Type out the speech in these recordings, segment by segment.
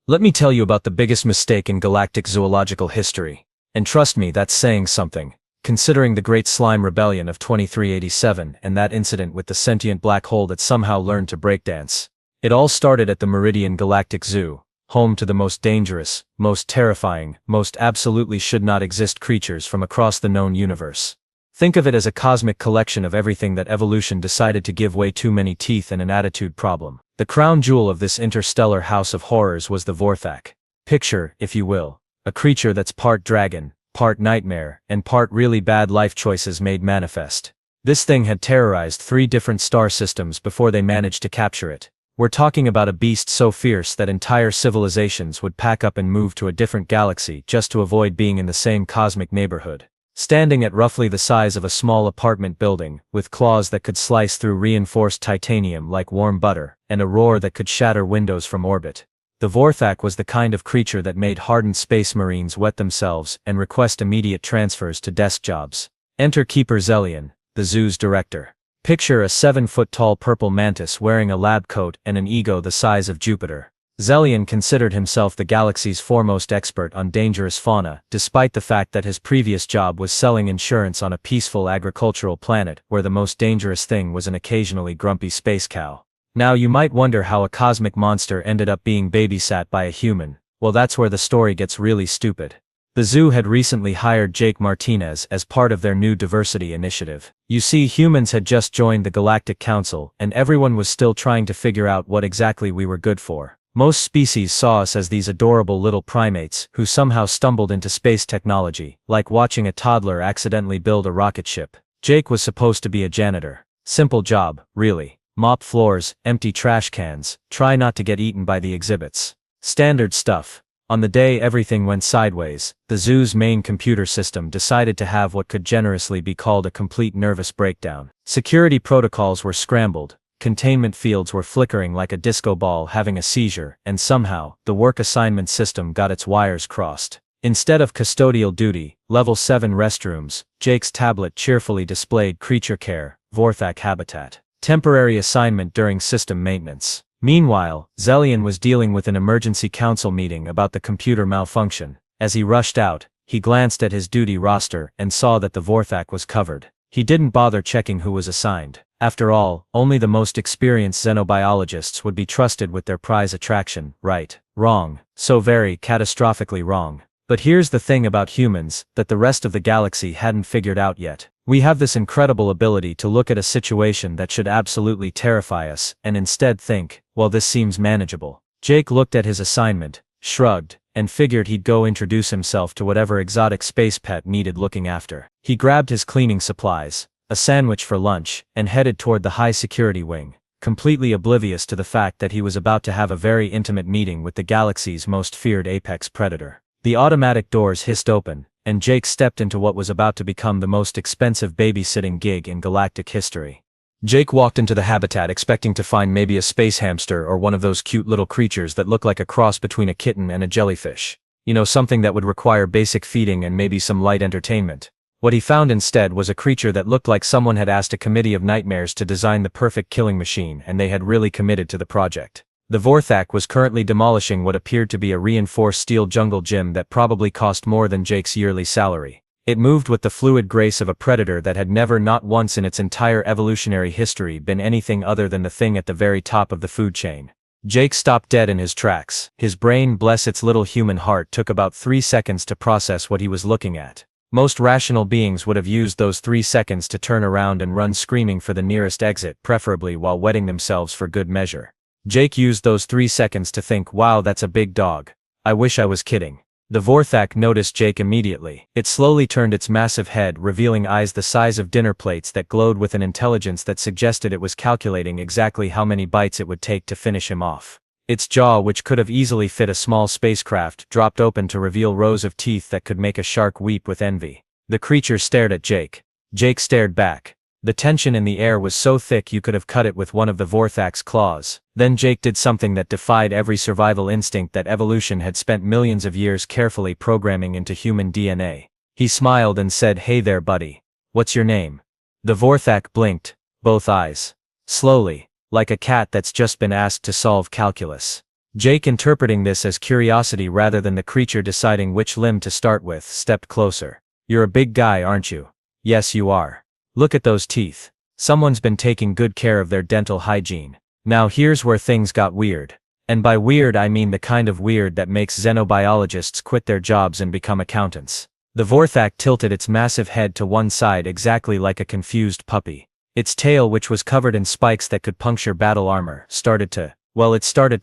Let me tell you about the biggest mistake in galactic zoological history. And trust me, that's saying something, considering the Great Slime Rebellion of 2387 and that incident with the sentient black hole that somehow learned to breakdance. It all started at the Meridian Galactic Zoo, home to the most dangerous, most terrifying, most absolutely should not exist creatures from across the known universe. Think of it as a cosmic collection of everything that evolution decided to give way too many teeth and an attitude problem. The crown jewel of this interstellar house of horrors was the Vorthak. Picture, if you will, a creature that's part dragon, part nightmare, and part really bad life choices made manifest. This thing had terrorized 3 different star systems before they managed to capture it. We're talking about a beast so fierce that entire civilizations would pack up and move to a different galaxy just to avoid being in the same cosmic neighborhood. Standing at roughly the size of a small apartment building, with claws that could slice through reinforced titanium like warm butter, and a roar that could shatter windows from orbit. The Vorthak was the kind of creature that made hardened space marines wet themselves and request immediate transfers to desk jobs. Enter Keeper Zellion, the zoo's director. Picture a 7-foot-tall purple mantis wearing a lab coat and an ego the size of Jupiter. Zellion considered himself the galaxy's foremost expert on dangerous fauna, despite the fact that his previous job was selling insurance on a peaceful agricultural planet where the most dangerous thing was an occasionally grumpy space cow. Now you might wonder how a cosmic monster ended up being babysat by a human. Well, that's where the story gets really stupid. The zoo had recently hired Jake Martinez as part of their new diversity initiative. You see, humans had just joined the Galactic Council, and everyone was still trying to figure out what exactly we were good for. Most species saw us as these adorable little primates who somehow stumbled into space technology, like watching a toddler accidentally build a rocket ship. Jake was supposed to be a janitor. Simple job, really. Mop floors, empty trash cans, try not to get eaten by the exhibits. Standard stuff. On the day everything went sideways, the zoo's main computer system decided to have what could generously be called a complete nervous breakdown. Security protocols were scrambled. Containment fields were flickering like a disco ball having a seizure, and somehow, the work assignment system got its wires crossed. Instead of custodial duty, level 7 restrooms, Jake's tablet cheerfully displayed creature care, Vorthak habitat. Temporary assignment during system maintenance. Meanwhile, Zellion was dealing with an emergency council meeting about the computer malfunction. As he rushed out, he glanced at his duty roster and saw that the Vorthak was covered. He didn't bother checking who was assigned. After all, only the most experienced xenobiologists would be trusted with their prize attraction, right? Wrong. So very catastrophically wrong. But here's the thing about humans that the rest of the galaxy hadn't figured out yet. We have this incredible ability to look at a situation that should absolutely terrify us, and instead think, well, this seems manageable. Jake looked at his assignment, shrugged, and figured he'd go introduce himself to whatever exotic space pet needed looking after. He grabbed his cleaning supplies, a sandwich for lunch, and headed toward the high-security wing, completely oblivious to the fact that he was about to have a very intimate meeting with the galaxy's most feared apex predator. The automatic doors hissed open, and Jake stepped into what was about to become the most expensive babysitting gig in galactic history. Jake walked into the habitat expecting to find maybe a space hamster or one of those cute little creatures that look like a cross between a kitten and a jellyfish. You know, something that would require basic feeding and maybe some light entertainment. What he found instead was a creature that looked like someone had asked a committee of nightmares to design the perfect killing machine, and they had really committed to the project. The Vorthak was currently demolishing what appeared to be a reinforced steel jungle gym that probably cost more than Jake's yearly salary. It moved with the fluid grace of a predator that had never, not once in its entire evolutionary history, been anything other than the thing at the very top of the food chain. Jake stopped dead in his tracks. His brain, bless its little human heart, took about 3 seconds to process what he was looking at. Most rational beings would have used those 3 seconds to turn around and run screaming for the nearest exit, preferably while wetting themselves for good measure. Jake used those 3 seconds to think, wow, that's a big dog. I wish I was kidding. The Vorthak noticed Jake immediately. It slowly turned its massive head, revealing eyes the size of dinner plates that glowed with an intelligence that suggested it was calculating exactly how many bites it would take to finish him off. Its jaw, which could have easily fit a small spacecraft, dropped open to reveal rows of teeth that could make a shark weep with envy. The creature stared at Jake. Jake stared back. The tension in the air was so thick you could have cut it with one of the Vorthak's claws. Then Jake did something that defied every survival instinct that evolution had spent millions of years carefully programming into human DNA. He smiled and said, "Hey there, buddy. What's your name?" The Vorthak blinked, both eyes. Slowly, like a cat that's just been asked to solve calculus. Jake, interpreting this as curiosity rather than the creature deciding which limb to start with, stepped closer. You're a big guy, aren't you? Yes, you are. Look at those teeth. Someone's been taking good care of their dental hygiene. Now here's where things got weird. And by weird I mean the kind of weird that makes xenobiologists quit their jobs and become accountants. The Vorthak tilted its massive head to one side exactly like a confused puppy. Its tail, which was covered in spikes that could puncture battle armor, started to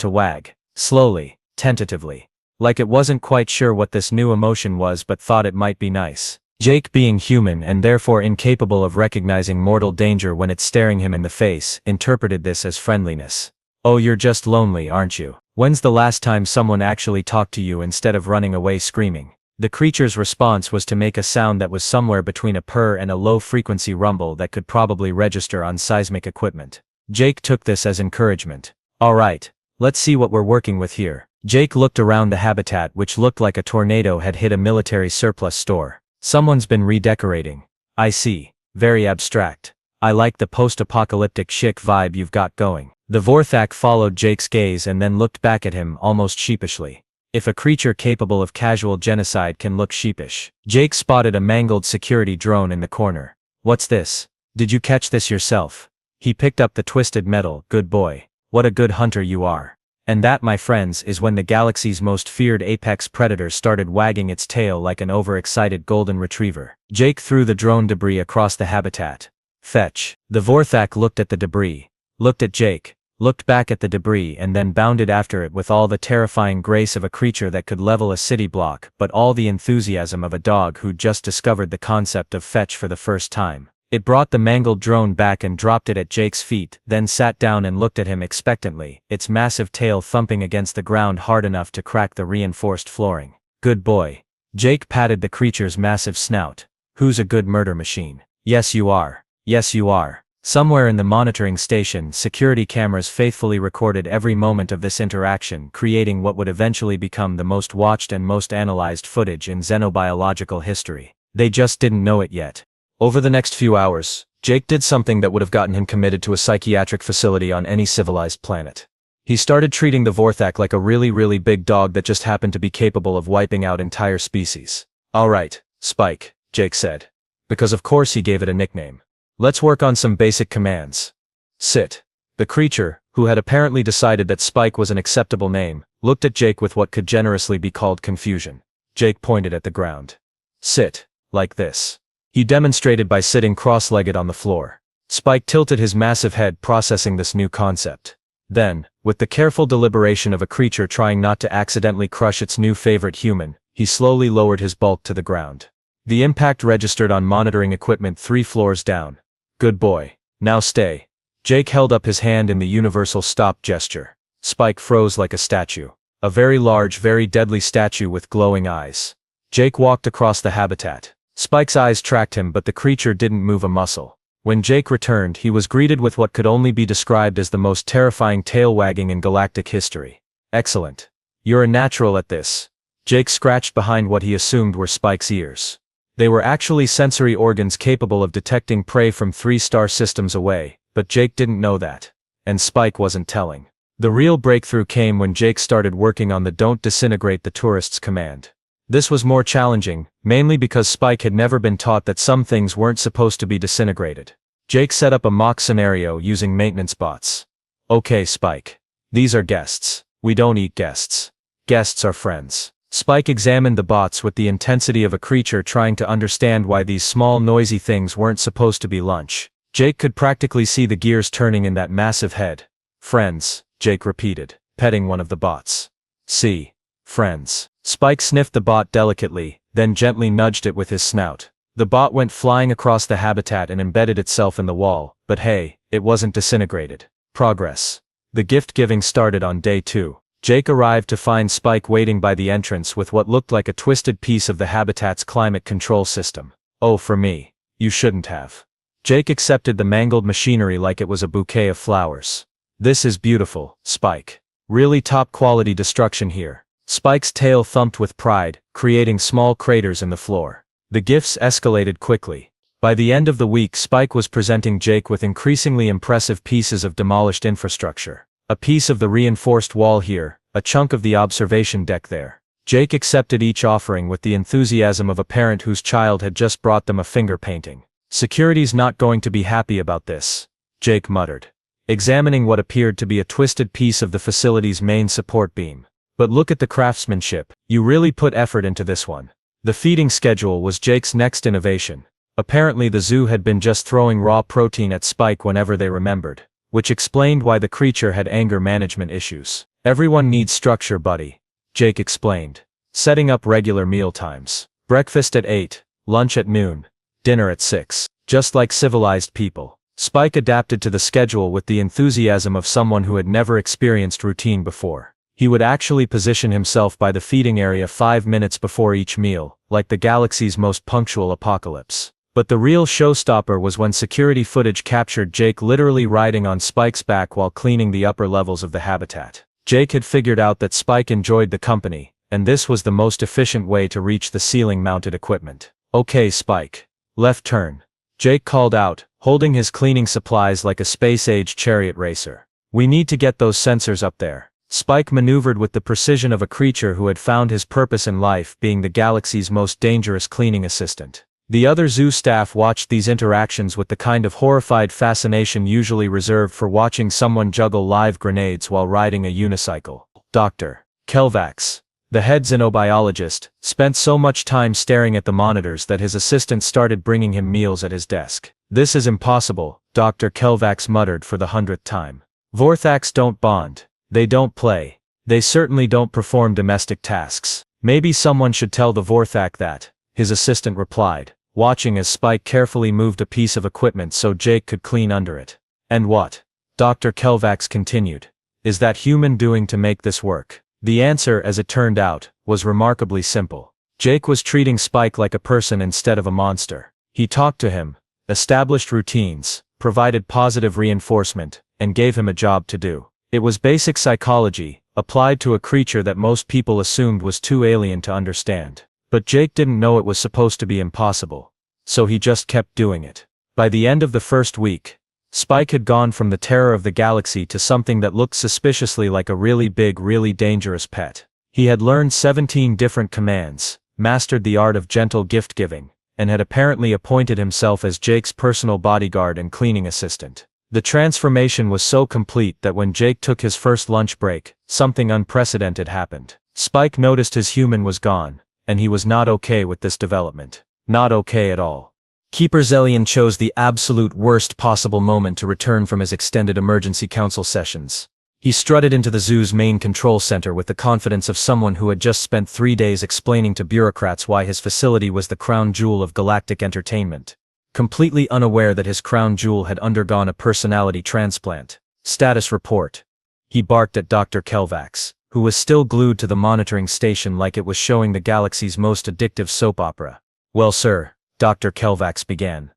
wag. Slowly, tentatively. Like it wasn't quite sure what this new emotion was but thought it might be nice. Jake, being human and therefore incapable of recognizing mortal danger when it's staring him in the face, interpreted this as friendliness. Oh, you're just lonely, aren't you? When's the last time someone actually talked to you instead of running away screaming? The creature's response was to make a sound that was somewhere between a purr and a low-frequency rumble that could probably register on seismic equipment. Jake took this as encouragement. All right. Let's see what we're working with here. Jake looked around the habitat, which looked like a tornado had hit a military surplus store. Someone's been redecorating. I see. Very abstract. I like the post-apocalyptic chic vibe you've got going. The Vorthak followed Jake's gaze and then looked back at him almost sheepishly. If a creature capable of casual genocide can look sheepish. Jake spotted a mangled security drone in the corner. What's this? Did you catch this yourself? He picked up the twisted metal. Good boy. What a good hunter you are. And that, my friends, is when the galaxy's most feared apex predator started wagging its tail like an overexcited golden retriever. Jake threw the drone debris across the habitat. Fetch. The Vorthak looked at the debris, looked at Jake, looked back at the debris and then bounded after it with all the terrifying grace of a creature that could level a city block, but all the enthusiasm of a dog who'd just discovered the concept of fetch for the first time. It brought the mangled drone back and dropped it at Jake's feet, then sat down and looked at him expectantly, its massive tail thumping against the ground hard enough to crack the reinforced flooring. Good boy. Jake patted the creature's massive snout. Who's a good murder machine? Yes, you are. Yes, you are. Somewhere in the monitoring station, security cameras faithfully recorded every moment of this interaction, creating what would eventually become the most watched and most analyzed footage in xenobiological history. They just didn't know it yet. Over the next few hours, Jake did something that would have gotten him committed to a psychiatric facility on any civilized planet. He started treating the Vorthak like a really big dog that just happened to be capable of wiping out entire species. All right, Spike, Jake said. Because of course he gave it a nickname. Let's work on some basic commands. Sit. The creature, who had apparently decided that Spike was an acceptable name, looked at Jake with what could generously be called confusion. Jake pointed at the ground. Sit. Like this. He demonstrated by sitting cross-legged on the floor. Spike tilted his massive head, processing this new concept. Then, with the careful deliberation of a creature trying not to accidentally crush its new favorite human, he slowly lowered his bulk to the ground. The impact registered on monitoring equipment 3 floors down. Good boy. Now stay. Jake held up his hand in the universal stop gesture. Spike froze like a statue. A very large, very deadly statue with glowing eyes. Jake walked across the habitat. Spike's eyes tracked him, but the creature didn't move a muscle. When Jake returned, he was greeted with what could only be described as the most terrifying tail wagging in galactic history. Excellent. You're a natural at this. Jake scratched behind what he assumed were Spike's ears. They were actually sensory organs capable of detecting prey from 3-star systems away, but Jake didn't know that. And Spike wasn't telling. The real breakthrough came when Jake started working on the "Don't Disintegrate the Tourists" command. This was more challenging, mainly because Spike had never been taught that some things weren't supposed to be disintegrated. Jake set up a mock scenario using maintenance bots. Okay, Spike. These are guests. We don't eat guests. Guests are friends. Spike examined the bots with the intensity of a creature trying to understand why these small noisy things weren't supposed to be lunch. Jake could practically see the gears turning in that massive head. Friends, Jake repeated, petting one of the bots. See. Friends. Spike sniffed the bot delicately, then gently nudged it with his snout. The bot went flying across the habitat and embedded itself in the wall, but hey, it wasn't disintegrated. Progress. The gift-giving started on day 2. Jake arrived to find Spike waiting by the entrance with what looked like a twisted piece of the habitat's climate control system. Oh, for me. You shouldn't have. Jake accepted the mangled machinery like it was a bouquet of flowers. This is beautiful, Spike. Really top-quality destruction here. Spike's tail thumped with pride, creating small craters in the floor. The gifts escalated quickly. By the end of the week, Spike was presenting Jake with increasingly impressive pieces of demolished infrastructure. A piece of the reinforced wall here, a chunk of the observation deck there. Jake accepted each offering with the enthusiasm of a parent whose child had just brought them a finger painting. Security's not going to be happy about this, Jake muttered, examining what appeared to be a twisted piece of the facility's main support beam. But look at the craftsmanship, you really put effort into this one. The feeding schedule was Jake's next innovation. Apparently the zoo had been just throwing raw protein at Spike whenever they remembered, which explained why the creature had anger management issues. Everyone needs structure, buddy, Jake explained, setting up regular meal times. Breakfast at 8, lunch at noon, dinner at 6. Just like civilized people. Spike adapted to the schedule with the enthusiasm of someone who had never experienced routine before. He would actually position himself by the feeding area 5 minutes before each meal, like the galaxy's most punctual apocalypse. But the real showstopper was when security footage captured Jake literally riding on Spike's back while cleaning the upper levels of the habitat. Jake had figured out that Spike enjoyed the company, and this was the most efficient way to reach the ceiling-mounted equipment. Okay, Spike. Left turn, Jake called out, holding his cleaning supplies like a space-age chariot racer. We need to get those sensors up there. Spike maneuvered with the precision of a creature who had found his purpose in life, being the galaxy's most dangerous cleaning assistant. The other zoo staff watched these interactions with the kind of horrified fascination usually reserved for watching someone juggle live grenades while riding a unicycle. Dr. Kelvax, the head xenobiologist, spent so much time staring at the monitors that his assistant started bringing him meals at his desk. This is impossible, Dr. Kelvax muttered for the 100th time. Vorthax don't bond. They don't play. They certainly don't perform domestic tasks. Maybe someone should tell the Vorthak that, his assistant replied, watching as Spike carefully moved a piece of equipment so Jake could clean under it. And what? Dr. Kelvax continued. Is that human doing to make this work? The answer, as it turned out, was remarkably simple. Jake was treating Spike like a person instead of a monster. He talked to him, established routines, provided positive reinforcement, and gave him a job to do. It was basic psychology, applied to a creature that most people assumed was too alien to understand. But Jake didn't know it was supposed to be impossible. So he just kept doing it. By the end of the first week, Spike had gone from the terror of the galaxy to something that looked suspiciously like a really big, really dangerous pet. He had learned 17 different commands, mastered the art of gentle gift-giving, and had apparently appointed himself as Jake's personal bodyguard and cleaning assistant. The transformation was so complete that when Jake took his first lunch break, something unprecedented happened. Spike noticed his human was gone, and he was not okay with this development. Not okay at all. Keeper Zellian chose the absolute worst possible moment to return from his extended emergency council sessions. He strutted into the zoo's main control center with the confidence of someone who had just spent 3 days explaining to bureaucrats why his facility was the crown jewel of galactic entertainment. Completely unaware that his crown jewel had undergone a personality transplant. Status report. He barked at Dr. Kelvax, who was still glued to the monitoring station like it was showing the galaxy's most addictive soap opera. Well, sir, Dr. Kelvax began.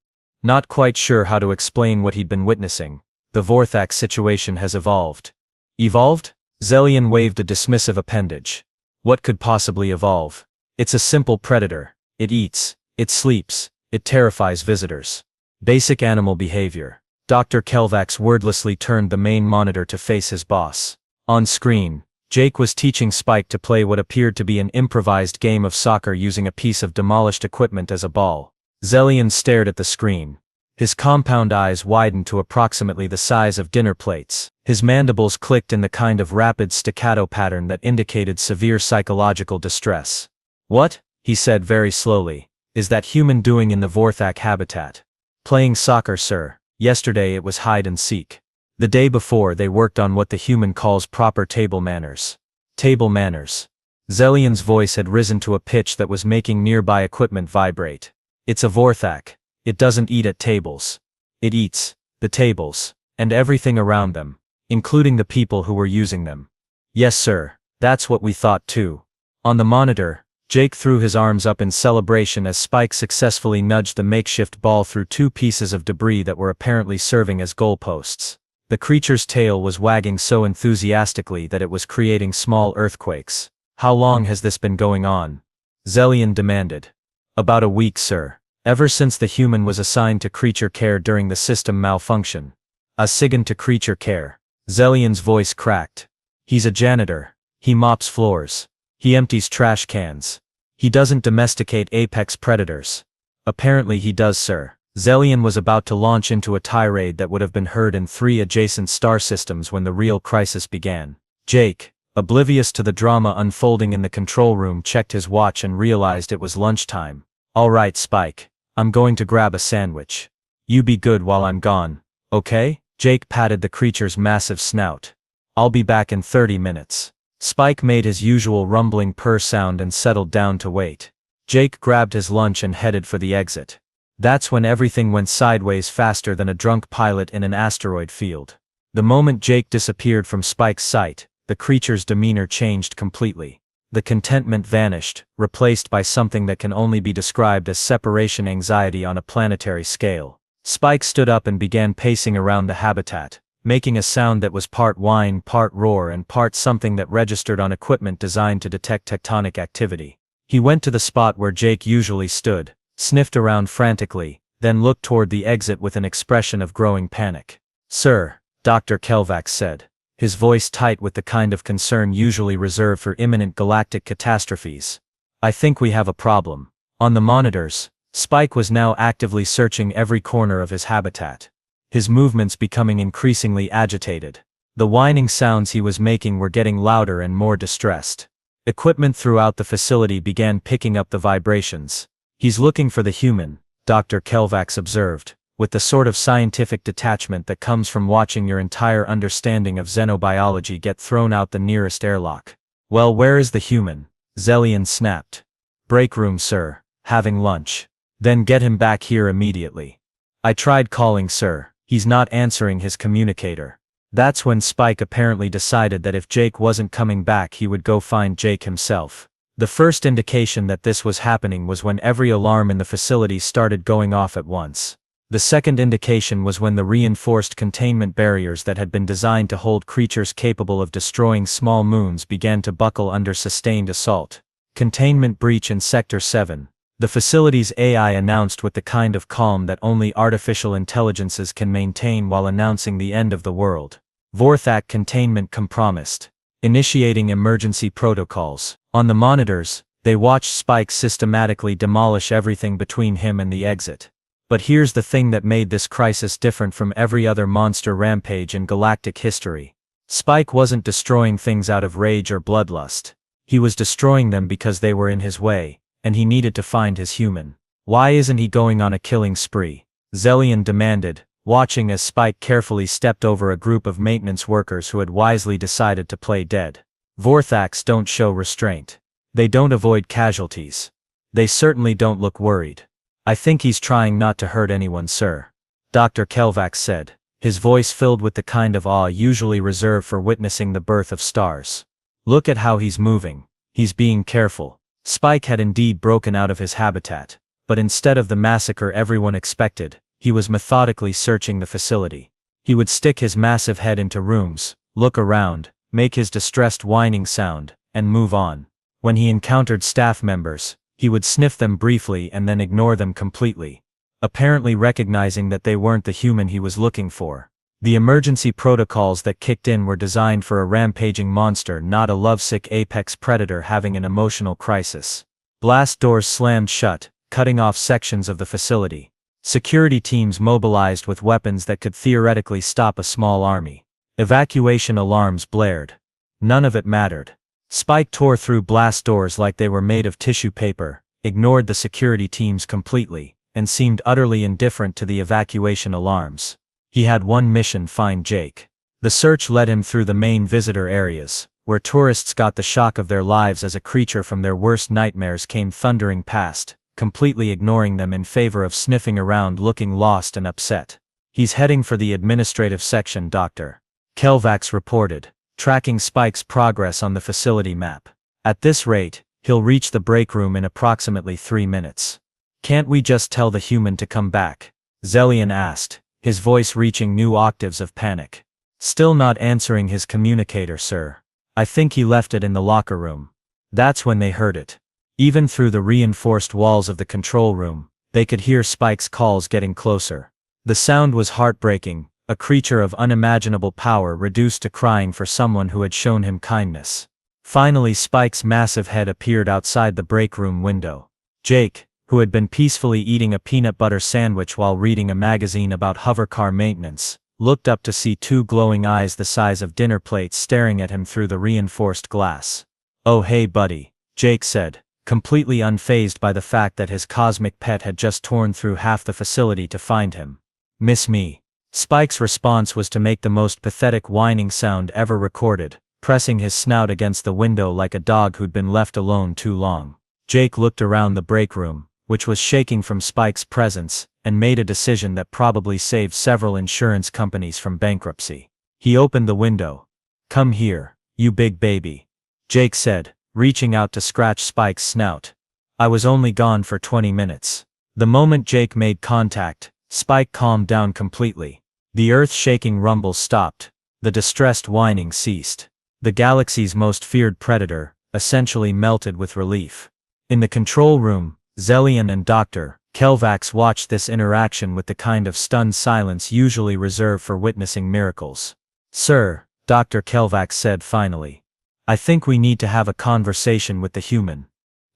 Not quite sure how to explain what he'd been witnessing. The Vorthax situation has evolved. Evolved? Zellian waved a dismissive appendage. What could possibly evolve? It's a simple predator. It eats. It sleeps. It terrifies visitors. Basic animal behavior. Dr. Kelvax wordlessly turned the main monitor to face his boss. On screen, Jake was teaching Spike to play what appeared to be an improvised game of soccer using a piece of demolished equipment as a ball. Zellian stared at the screen. His compound eyes widened to approximately the size of dinner plates. His mandibles clicked in the kind of rapid staccato pattern that indicated severe psychological distress. What? He said very slowly. Is that human doing in the Vorthak habitat? Playing soccer, sir. Yesterday it was hide and seek. The day before they worked on what the human calls proper table manners. Table manners. Zellian's voice had risen to a pitch that was making nearby equipment vibrate. It's a Vorthak. It doesn't eat at tables. It eats the tables, and everything around them, including the people who were using them. Yes, sir, that's what we thought too. On the monitor, Jake threw his arms up in celebration as Spike successfully nudged the makeshift ball through 2 pieces of debris that were apparently serving as goalposts. The creature's tail was wagging so enthusiastically that it was creating small earthquakes. How long has this been going on? Zellian demanded. About a week, sir. Ever since the human was assigned to creature care during the system malfunction. Assigned to creature care. Zellian's voice cracked. He's a janitor. He mops floors. He empties trash cans. He doesn't domesticate apex predators. Apparently he does, sir. Zelian was about to launch into a tirade that would have been heard in 3 adjacent star systems when the real crisis began. Jake, oblivious to the drama unfolding in the control room, checked his watch and realized it was lunchtime. All right, Spike. I'm going to grab a sandwich. You be good while I'm gone, okay? Jake patted the creature's massive snout. I'll be back in 30 minutes. Spike made his usual rumbling purr sound and settled down to wait. Jake grabbed his lunch and headed for the exit. That's when everything went sideways faster than a drunk pilot in an asteroid field. The moment Jake disappeared from Spike's sight, the creature's demeanor changed completely. The contentment vanished, replaced by something that can only be described as separation anxiety on a planetary scale. Spike stood up and began pacing around the habitat, making a sound that was part whine, part roar, and part something that registered on equipment designed to detect tectonic activity. He went to the spot where Jake usually stood, sniffed around frantically, then looked toward the exit with an expression of growing panic. "Sir," Dr. Kelvax said, his voice tight with the kind of concern usually reserved for imminent galactic catastrophes. "I think we have a problem." On the monitors, Spike was now actively searching every corner of his habitat, his movements becoming increasingly agitated. The whining sounds he was making were getting louder and more distressed. Equipment throughout the facility began picking up the vibrations. "He's looking for the human," Dr. Kelvax observed, with the sort of scientific detachment that comes from watching your entire understanding of xenobiology get thrown out the nearest airlock. "Well, where is the human?" Zelian snapped. "Break room, sir. Having lunch." "Then get him back here immediately." "I tried calling, sir. He's not answering his communicator." That's when Spike apparently decided that if Jake wasn't coming back, he would go find Jake himself. The first indication that this was happening was when every alarm in the facility started going off at once. The second indication was when the reinforced containment barriers that had been designed to hold creatures capable of destroying small moons began to buckle under sustained assault. "Containment breach in Sector 7. The facility's AI announced with the kind of calm that only artificial intelligences can maintain while announcing the end of the world. Vorthak containment compromised. Initiating emergency protocols." On the monitors, they watched Spike systematically demolish everything between him and the exit. But here's the thing that made this crisis different from every other monster rampage in galactic history. Spike wasn't destroying things out of rage or bloodlust. He was destroying them because they were in his way, and he needed to find his human. "Why isn't he going on a killing spree?" Zelian demanded, watching as Spike carefully stepped over a group of maintenance workers who had wisely decided to play dead. "Vorthaks don't show restraint. They don't avoid casualties. They certainly don't look worried." "I think he's trying not to hurt anyone, sir," Dr. Kelvax said, his voice filled with the kind of awe usually reserved for witnessing the birth of stars. "Look at how he's moving. He's being careful." Spike had indeed broken out of his habitat, but instead of the massacre everyone expected, he was methodically searching the facility. He would stick his massive head into rooms, look around, make his distressed whining sound, and move on. When he encountered staff members, he would sniff them briefly and then ignore them completely, apparently recognizing that they weren't the human he was looking for. The emergency protocols that kicked in were designed for a rampaging monster, not a lovesick apex predator having an emotional crisis. Blast doors slammed shut, cutting off sections of the facility. Security teams mobilized with weapons that could theoretically stop a small army. Evacuation alarms blared. None of it mattered. Spike tore through blast doors like they were made of tissue paper, ignored the security teams completely, and seemed utterly indifferent to the evacuation alarms. He had one mission: find Jake. The search led him through the main visitor areas, where tourists got the shock of their lives as a creature from their worst nightmares came thundering past, completely ignoring them in favor of sniffing around looking lost and upset. "He's heading for the administrative section," Dr. Kelvax reported, tracking Spike's progress on the facility map. "At this rate, he'll reach the break room in approximately 3 minutes. Can't we just tell the human to come back?" Zelian asked, his voice reaching new octaves of panic. "Still not answering his communicator, sir. I think he left it in the locker room." That's when they heard it. Even through the reinforced walls of the control room, they could hear Spike's calls getting closer. The sound was heartbreaking, a creature of unimaginable power reduced to crying for someone who had shown him kindness. Finally, Spike's massive head appeared outside the break room window. Jake, who had been peacefully eating a peanut butter sandwich while reading a magazine about hovercar maintenance, looked up to see two glowing eyes the size of dinner plates staring at him through the reinforced glass. "Oh hey buddy," Jake said, completely unfazed by the fact that his cosmic pet had just torn through half the facility to find him. "Miss me?" Spike's response was to make the most pathetic whining sound ever recorded, pressing his snout against the window like a dog who'd been left alone too long. Jake looked around the break room, which was shaking from Spike's presence, and made a decision that probably saved several insurance companies from bankruptcy. He opened the window. "Come here, you big baby," Jake said, reaching out to scratch Spike's snout. "I was only gone for 20 minutes. The moment Jake made contact, Spike calmed down completely. The earth-shaking rumble stopped. The distressed whining ceased. The galaxy's most feared predator, essentially melted with relief. In the control room, Zelian and Dr. Kelvax watched this interaction with the kind of stunned silence usually reserved for witnessing miracles. "Sir," Dr. Kelvax said finally, "I think we need to have a conversation with the human."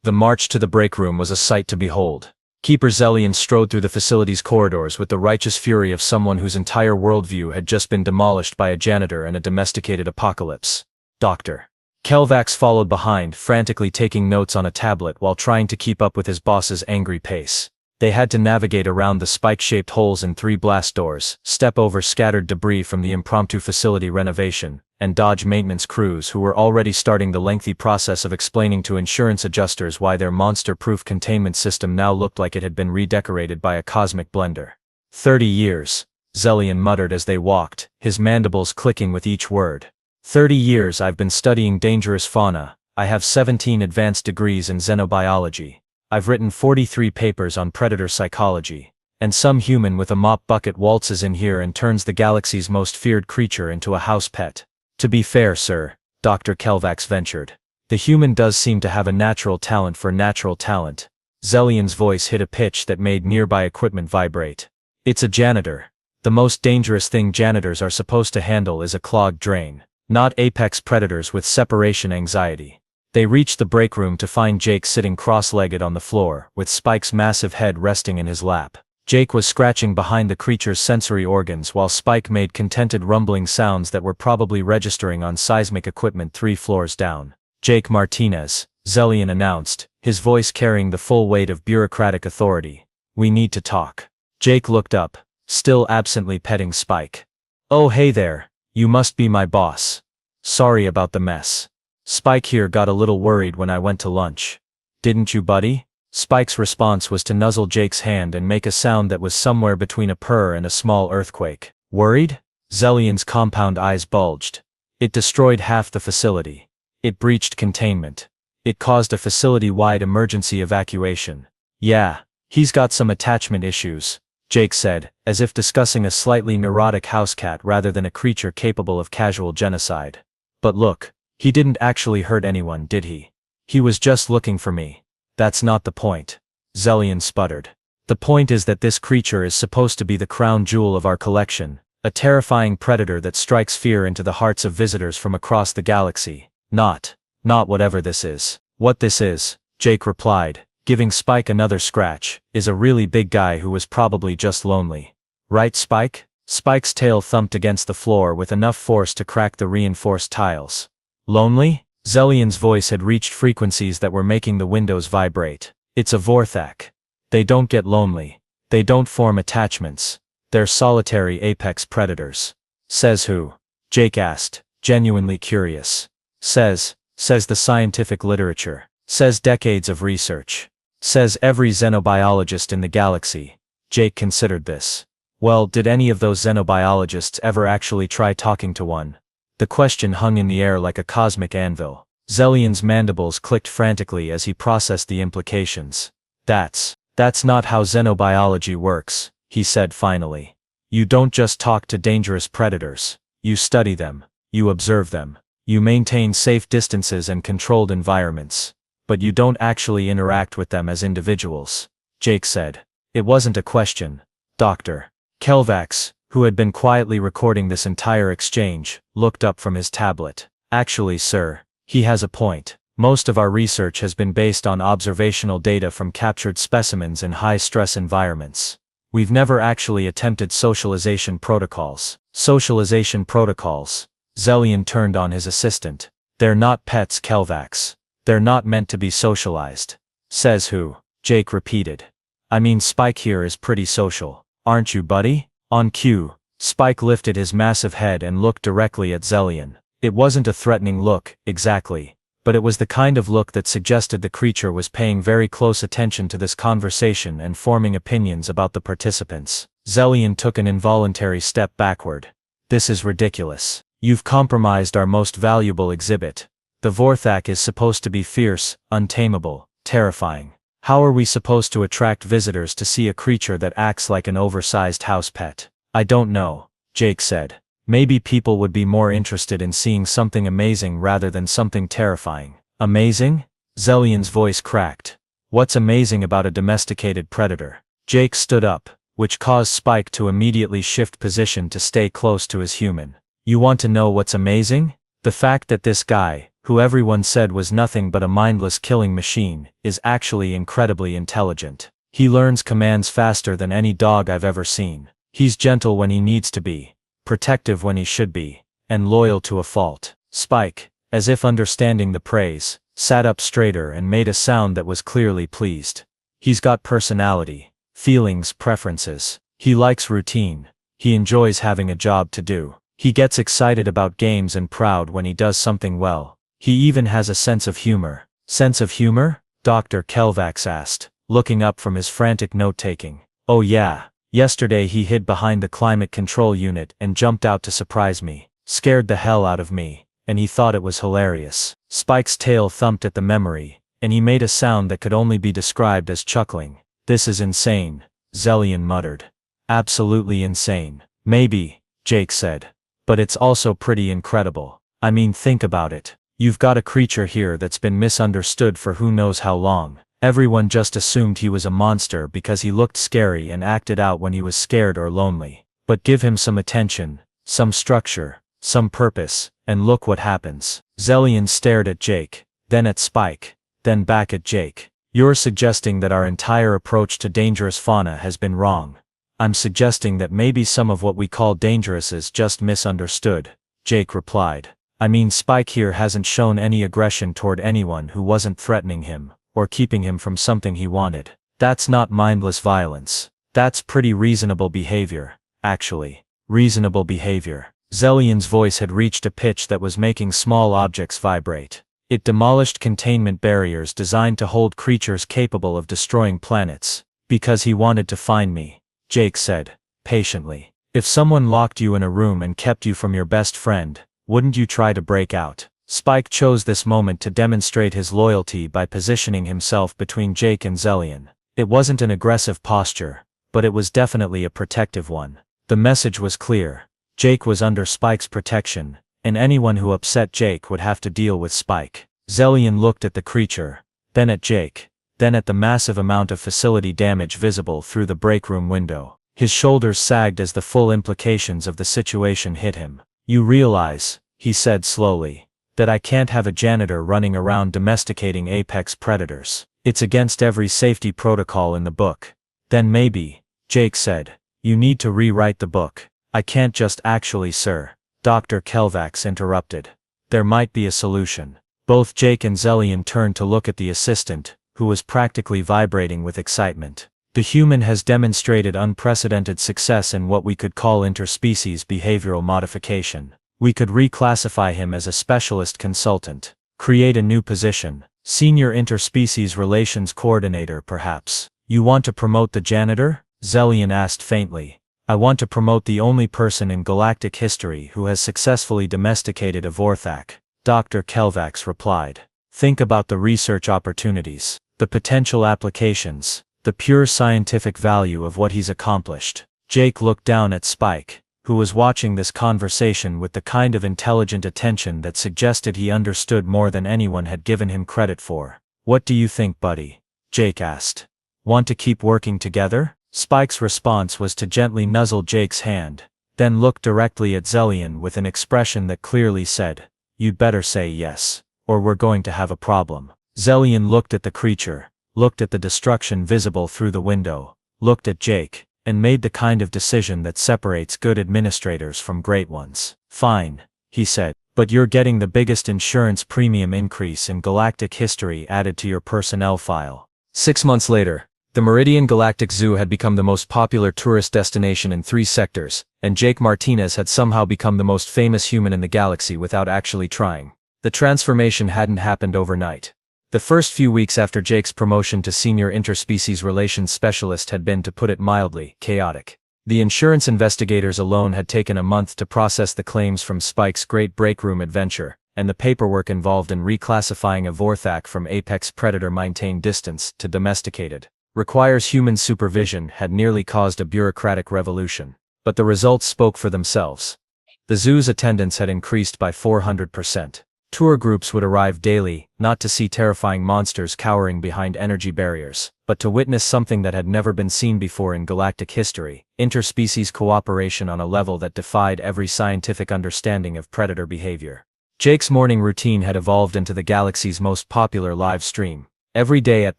The march to the break room was a sight to behold. Keeper Zelian strode through the facility's corridors with the righteous fury of someone whose entire worldview had just been demolished by a janitor in a domesticated apocalypse. Dr. Kelvax followed behind, frantically taking notes on a tablet while trying to keep up with his boss's angry pace. They had to navigate around the spike-shaped holes in 3 blast doors, step over scattered debris from the impromptu facility renovation, and dodge maintenance crews who were already starting the lengthy process of explaining to insurance adjusters why their monster-proof containment system now looked like it had been redecorated by a cosmic blender. 30 years, Zelian muttered as they walked, his mandibles clicking with each word. 30 years I've been studying dangerous fauna. I have 17 advanced degrees in xenobiology. I've written 43 papers on predator psychology. And some human with a mop bucket waltzes in here and turns the galaxy's most feared creature into a house pet. To be fair, sir, Dr. Kelvax ventured, the human does seem to have a natural talent for natural talent. Zelian's voice hit a pitch that made nearby equipment vibrate. It's a janitor. The most dangerous thing janitors are supposed to handle is a clogged drain. Not apex predators with separation anxiety. They reached the break room to find Jake sitting cross-legged on the floor, with Spike's massive head resting in his lap. Jake was scratching behind the creature's sensory organs while Spike made contented rumbling sounds that were probably registering on seismic equipment 3 floors down. "Jake Martinez," Zelian announced, his voice carrying the full weight of bureaucratic authority. "We need to talk." Jake looked up, still absently petting Spike. "Oh hey there. You must be my boss. Sorry about the mess. Spike here got a little worried when I went to lunch. Didn't you, buddy?" Spike's response was to nuzzle Jake's hand and make a sound that was somewhere between a purr and a small earthquake. "Worried?" Zelian's compound eyes bulged. "It destroyed half the facility. It breached containment. It caused a facility-wide emergency evacuation. Yeah, he's got some attachment issues," Jake said, as if discussing a slightly neurotic house cat rather than a creature capable of casual genocide. "But look, he didn't actually hurt anyone, did he? He was just looking for me." "That's not the point," Zelian sputtered. "The point is that this creature is supposed to be the crown jewel of our collection, a terrifying predator that strikes fear into the hearts of visitors from across the galaxy. Not whatever this is. What this is," Jake replied, giving Spike another scratch, "is a really big guy who was probably just lonely. Right, Spike?" Spike's tail thumped against the floor with enough force to crack the reinforced tiles. "Lonely?" Zelian's voice had reached frequencies that were making the windows vibrate. "It's a Vorthak. They don't get lonely. They don't form attachments. They're solitary apex predators." "Says who?" Jake asked, genuinely curious. Says the scientific literature. Says decades of research. Says every xenobiologist in the galaxy." Jake considered this. Well, did any of those xenobiologists ever actually try talking to one? The question hung in the air like a cosmic anvil. Zelian's mandibles clicked frantically as he processed the implications. That's not how xenobiology works," he said finally. "You don't just talk to dangerous predators. You study them. You observe them. You maintain safe distances and controlled environments. But you don't actually interact with them as individuals," Jake said. It wasn't a question. Dr. Kelvax, who had been quietly recording this entire exchange, looked up from his tablet. "Actually, sir," He has a point. Most of our research has been based on observational data from captured specimens in high-stress environments. We've never actually attempted socialization protocols. Socialization protocols. Zelian turned on his assistant. They're not pets, Kelvax. They're not meant to be socialized. Says who? Jake repeated. I mean, Spike here is pretty social. Aren't you, buddy? On cue, Spike lifted his massive head and looked directly at Zelian. It wasn't a threatening look, exactly, but it was the kind of look that suggested the creature was paying very close attention to this conversation and forming opinions about the participants. Zelian took an involuntary step backward. This is ridiculous. You've compromised our most valuable exhibit. The Vorthak is supposed to be fierce, untamable, terrifying. How are we supposed to attract visitors to see a creature that acts like an oversized house pet? I don't know, Jake said. Maybe people would be more interested in seeing something amazing rather than something terrifying. Amazing? Zelian's voice cracked. What's amazing about a domesticated predator? Jake stood up, which caused Spike to immediately shift position to stay close to his human. You want to know what's amazing? The fact that this guy, who everyone said was nothing but a mindless killing machine, is actually incredibly intelligent. He learns commands faster than any dog I've ever seen. He's gentle when he needs to be, protective when he should be, and loyal to a fault. Spike, as if understanding the praise, sat up straighter and made a sound that was clearly pleased. He's got personality, feelings, preferences. He likes routine. He enjoys having a job to do. He gets excited about games and proud when he does something well. He even has a sense of humor. Sense of humor? Dr. Kelvax asked, looking up from his frantic note-taking. Oh yeah. Yesterday he hid behind the climate control unit and jumped out to surprise me. Scared the hell out of me, and he thought it was hilarious. Spike's tail thumped at the memory, and he made a sound that could only be described as chuckling. This is insane, Zelian muttered. Absolutely insane. Maybe, Jake said. But it's also pretty incredible. I mean, think about it. You've got a creature here that's been misunderstood for who knows how long. Everyone just assumed he was a monster because he looked scary and acted out when he was scared or lonely. But give him some attention, some structure, some purpose, and look what happens. Zelian stared at Jake, then at Spike, then back at Jake. You're suggesting that our entire approach to dangerous fauna has been wrong. I'm suggesting that maybe some of what we call dangerous is just misunderstood, Jake replied. I mean, Spike here hasn't shown any aggression toward anyone who wasn't threatening him, or keeping him from something he wanted. That's not mindless violence. That's pretty reasonable behavior, actually. Reasonable behavior. Zelian's voice had reached a pitch that was making small objects vibrate. It demolished containment barriers designed to hold creatures capable of destroying planets. Because he wanted to find me, Jake said, patiently. If someone locked you in a room and kept you from your best friend, wouldn't you try to break out? Spike chose this moment to demonstrate his loyalty by positioning himself between Jake and Zelian. It wasn't an aggressive posture, but it was definitely a protective one. The message was clear. Jake was under Spike's protection, and anyone who upset Jake would have to deal with Spike. Zelian looked at the creature, then at Jake, then at the massive amount of facility damage visible through the break room window. His shoulders sagged as the full implications of the situation hit him. You realize, he said slowly, that I can't have a janitor running around domesticating apex predators. It's against every safety protocol in the book. Then maybe, Jake said, you need to rewrite the book. I can't just actually, sir. Dr. Kelvax interrupted. There might be a solution. Both Jake and Zelian turned to look at the assistant, who was practically vibrating with excitement. The human has demonstrated unprecedented success in what we could call interspecies behavioral modification. We could reclassify him as a specialist consultant. Create a new position. Senior interspecies relations coordinator perhaps. You want to promote the janitor? Zelian asked faintly. I want to promote the only person in galactic history who has successfully domesticated a Vorthak. Dr. Kelvax replied. Think about the research opportunities, the potential applications, the pure scientific value of what he's accomplished. Jake looked down at Spike, who was watching this conversation with the kind of intelligent attention that suggested he understood more than anyone had given him credit for. What do you think, buddy? Jake asked. Want to keep working together? Spike's response was to gently nuzzle Jake's hand, then look directly at Zelian with an expression that clearly said, you'd better say yes, or we're going to have a problem." Zellion looked at the creature, looked at the destruction visible through the window, looked at Jake, and made the kind of decision that separates good administrators from great ones. "Fine," he said, "but you're getting the biggest insurance premium increase in galactic history added to your personnel file." 6 months later, the Meridian Galactic Zoo had become the most popular tourist destination in 3 sectors, and Jake Martinez had somehow become the most famous human in the galaxy without actually trying. The transformation hadn't happened overnight. The first few weeks after Jake's promotion to senior interspecies relations specialist had been, to put it mildly, chaotic. The insurance investigators alone had taken a month to process the claims from Spike's great breakroom adventure, and the paperwork involved in reclassifying a Vorthak from apex predator maintained distance to domesticated, requires human supervision had nearly caused a bureaucratic revolution. But the results spoke for themselves. The zoo's attendance had increased by 400%. Tour groups would arrive daily, not to see terrifying monsters cowering behind energy barriers, but to witness something that had never been seen before in galactic history: interspecies cooperation on a level that defied every scientific understanding of predator behavior. Jake's morning routine had evolved into the galaxy's most popular live stream. Every day at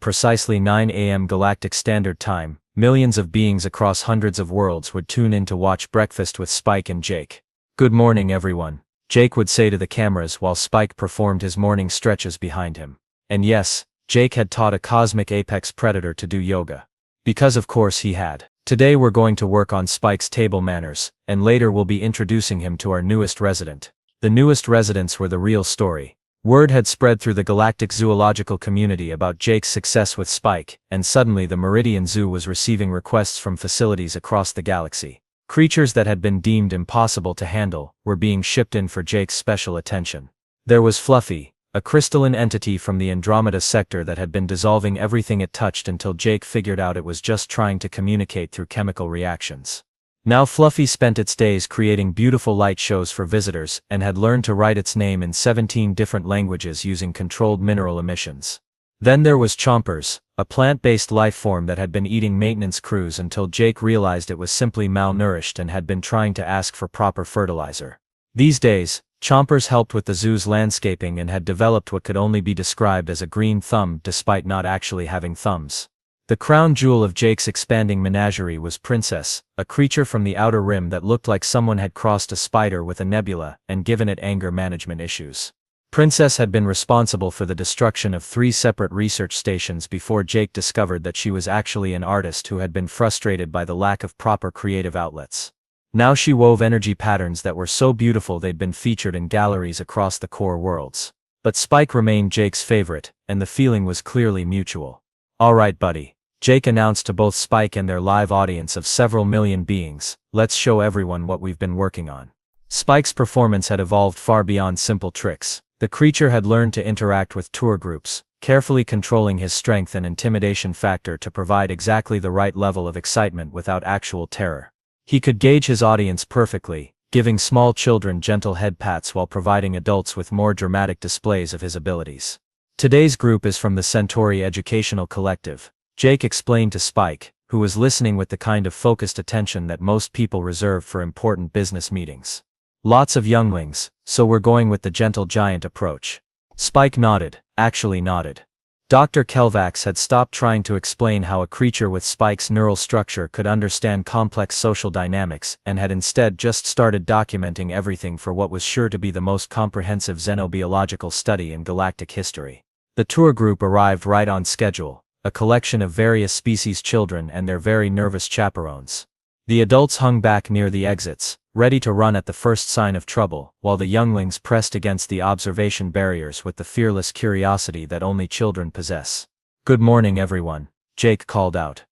precisely 9 a.m. Galactic Standard Time, millions of beings across hundreds of worlds would tune in to watch Breakfast with Spike and Jake. "Good morning, everyone," Jake would say to the cameras while Spike performed his morning stretches behind him. And yes, Jake had taught a cosmic apex predator to do yoga. Because of course he had. "Today we're going to work on Spike's table manners, and later we'll be introducing him to our newest resident." The newest residents were the real story. Word had spread through the galactic zoological community about Jake's success with Spike, and suddenly the Meridian Zoo was receiving requests from facilities across the galaxy. Creatures that had been deemed impossible to handle were being shipped in for Jake's special attention. There was Fluffy, a crystalline entity from the Andromeda sector that had been dissolving everything it touched until Jake figured out it was just trying to communicate through chemical reactions. Now Fluffy spent its days creating beautiful light shows for visitors and had learned to write its name in 17 different languages using controlled mineral emissions. Then there was Chompers, a plant-based life form that had been eating maintenance crews until Jake realized it was simply malnourished and had been trying to ask for proper fertilizer. These days, Chompers helped with the zoo's landscaping and had developed what could only be described as a green thumb despite not actually having thumbs. The crown jewel of Jake's expanding menagerie was Princess, a creature from the outer rim that looked like someone had crossed a spider with a nebula and given it anger management issues. Princess had been responsible for the destruction of 3 separate research stations before Jake discovered that she was actually an artist who had been frustrated by the lack of proper creative outlets. Now she wove energy patterns that were so beautiful they'd been featured in galleries across the core worlds. But Spike remained Jake's favorite, and the feeling was clearly mutual. "All right, buddy," Jake announced to both Spike and their live audience of several million beings, "let's show everyone what we've been working on." Spike's performance had evolved far beyond simple tricks. The creature had learned to interact with tour groups, carefully controlling his strength and intimidation factor to provide exactly the right level of excitement without actual terror. He could gauge his audience perfectly, giving small children gentle head pats while providing adults with more dramatic displays of his abilities. "Today's group is from the Centauri Educational Collective," Jake explained to Spike, who was listening with the kind of focused attention that most people reserve for important business meetings. "Lots of younglings, so we're going with the gentle giant approach." Spike nodded, actually nodded. Dr. Kelvax had stopped trying to explain how a creature with Spike's neural structure could understand complex social dynamics and had instead just started documenting everything for what was sure to be the most comprehensive xenobiological study in galactic history. The tour group arrived right on schedule, a collection of various species children and their very nervous chaperones. The adults hung back near the exits, ready to run at the first sign of trouble, while the younglings pressed against the observation barriers with the fearless curiosity that only children possess. "Good morning, everyone," Jake called out.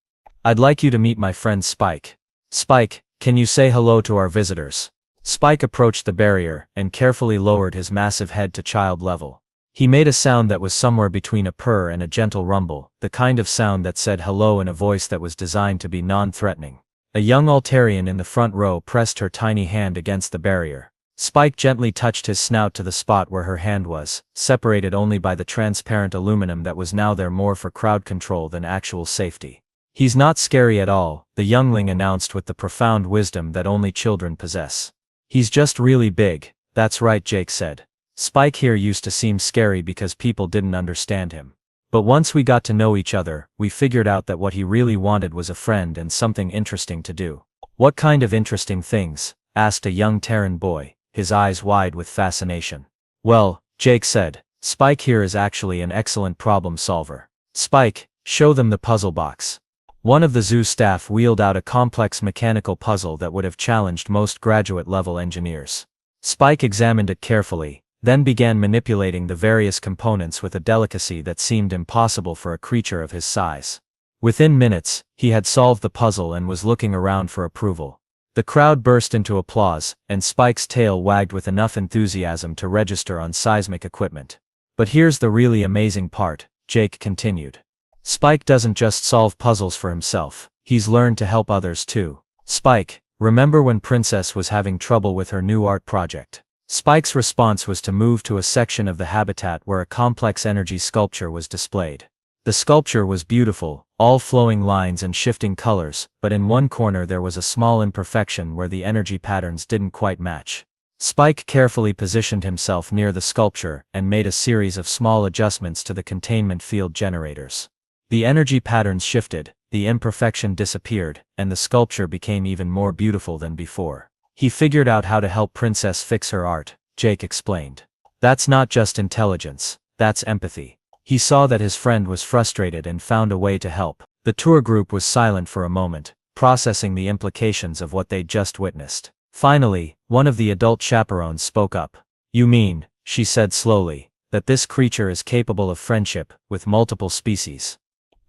"I'd like you to meet my friend Spike. Spike, can you say hello to our visitors?" Spike approached the barrier and carefully lowered his massive head to child level. He made a sound that was somewhere between a purr and a gentle rumble, the kind of sound that said hello in a voice that was designed to be non-threatening. A young Altarian in the front row pressed her tiny hand against the barrier. Spike gently touched his snout to the spot where her hand was, separated only by the transparent aluminum that was now there more for crowd control than actual safety. "He's not scary at all," the youngling announced with the profound wisdom that only children possess. "He's just really big." "That's right," Jake said. Spike here used to seem scary because people didn't understand him. But once we got to know each other, we figured out that what he really wanted was a friend and something interesting to do. What kind of interesting things? Asked a young Terran boy, his eyes wide with fascination. Well, Jake said, Spike here is actually an excellent problem solver. Spike, show them the puzzle box. One of the zoo staff wheeled out a complex mechanical puzzle that would have challenged most graduate-level engineers. Spike examined it carefully, then began manipulating the various components with a delicacy that seemed impossible for a creature of his size. Within minutes, he had solved the puzzle and was looking around for approval. The crowd burst into applause, and Spike's tail wagged with enough enthusiasm to register on seismic equipment. But here's the really amazing part, Jake continued. Spike doesn't just solve puzzles for himself, he's learned to help others too. Spike, remember when Princess was having trouble with her new art project? Spike's response was to move to a section of the habitat where a complex energy sculpture was displayed. The sculpture was beautiful, all flowing lines and shifting colors, but in one corner there was a small imperfection where the energy patterns didn't quite match. Spike carefully positioned himself near the sculpture and made a series of small adjustments to the containment field generators. The energy patterns shifted, the imperfection disappeared, and the sculpture became even more beautiful than before. He figured out how to help Princess fix her art, Jake explained. That's not just intelligence, that's empathy. He saw that his friend was frustrated and found a way to help. The tour group was silent for a moment, processing the implications of what they'd just witnessed. Finally, one of the adult chaperones spoke up. You mean, she said slowly, that this creature is capable of friendship with multiple species?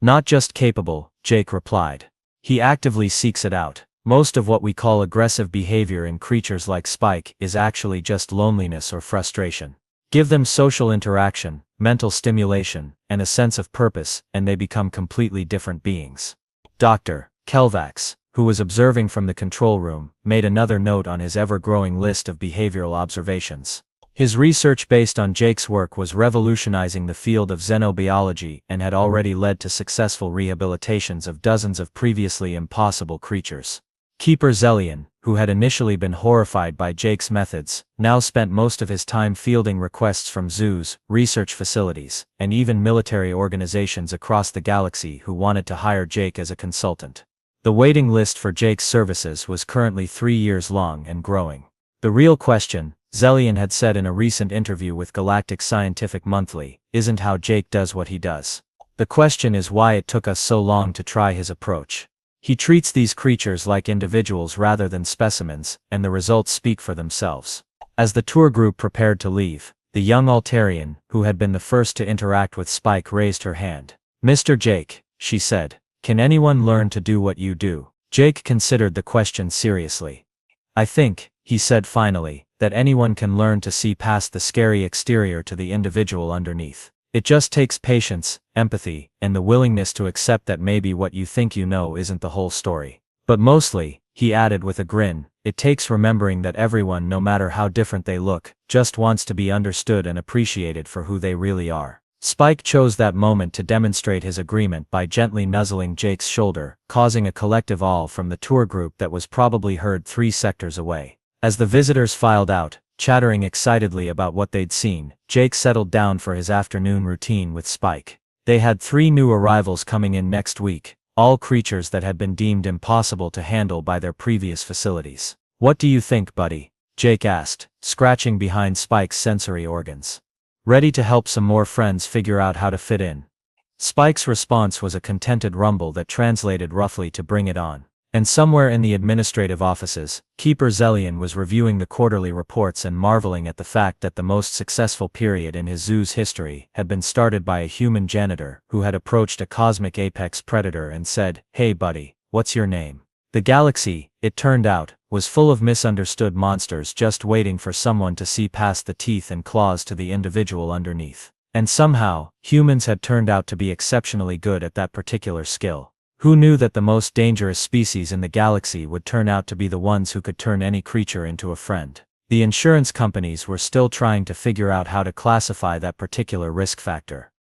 Not just capable, Jake replied. He actively seeks it out. Most of what we call aggressive behavior in creatures like Spike is actually just loneliness or frustration. Give them social interaction, mental stimulation, and a sense of purpose, and they become completely different beings. Dr. Kelvax, who was observing from the control room, made another note on his ever-growing list of behavioral observations. His research based on Jake's work was revolutionizing the field of xenobiology and had already led to successful rehabilitations of dozens of previously impossible creatures. Keeper Zellian, who had initially been horrified by Jake's methods, now spent most of his time fielding requests from zoos, research facilities, and even military organizations across the galaxy who wanted to hire Jake as a consultant. The waiting list for Jake's services was currently 3 years long and growing. The real question, Zellian had said in a recent interview with Galactic Scientific Monthly, isn't how Jake does what he does. The question is why it took us so long to try his approach. He treats these creatures like individuals rather than specimens, and the results speak for themselves. As the tour group prepared to leave, the young Altarian, who had been the first to interact with Spike, raised her hand. Mr. Jake, she said, can anyone learn to do what you do? Jake considered the question seriously. I think, he said finally, that anyone can learn to see past the scary exterior to the individual underneath. It just takes patience, empathy, and the willingness to accept that maybe what you think you know isn't the whole story. But mostly, he added with a grin, it takes remembering that everyone, no matter how different they look, just wants to be understood and appreciated for who they really are. Spike chose that moment to demonstrate his agreement by gently nuzzling Jake's shoulder, causing a collective awe from the tour group that was probably heard 3 sectors away. As the visitors filed out, chattering excitedly about what they'd seen, Jake settled down for his afternoon routine with Spike. They had 3 new arrivals coming in next week, all creatures that had been deemed impossible to handle by their previous facilities. What do you think, buddy? Jake asked, scratching behind Spike's sensory organs. Ready to help some more friends figure out how to fit in? Spike's response was a contented rumble that translated roughly to bring it on. And somewhere in the administrative offices, Keeper Zellian was reviewing the quarterly reports and marveling at the fact that the most successful period in his zoo's history had been started by a human janitor who had approached a cosmic apex predator and said, "Hey buddy, what's your name?" The galaxy, it turned out, was full of misunderstood monsters just waiting for someone to see past the teeth and claws to the individual underneath. And somehow, humans had turned out to be exceptionally good at that particular skill. Who knew that the most dangerous species in the galaxy would turn out to be the ones who could turn any creature into a friend? The insurance companies were still trying to figure out how to classify that particular risk factor.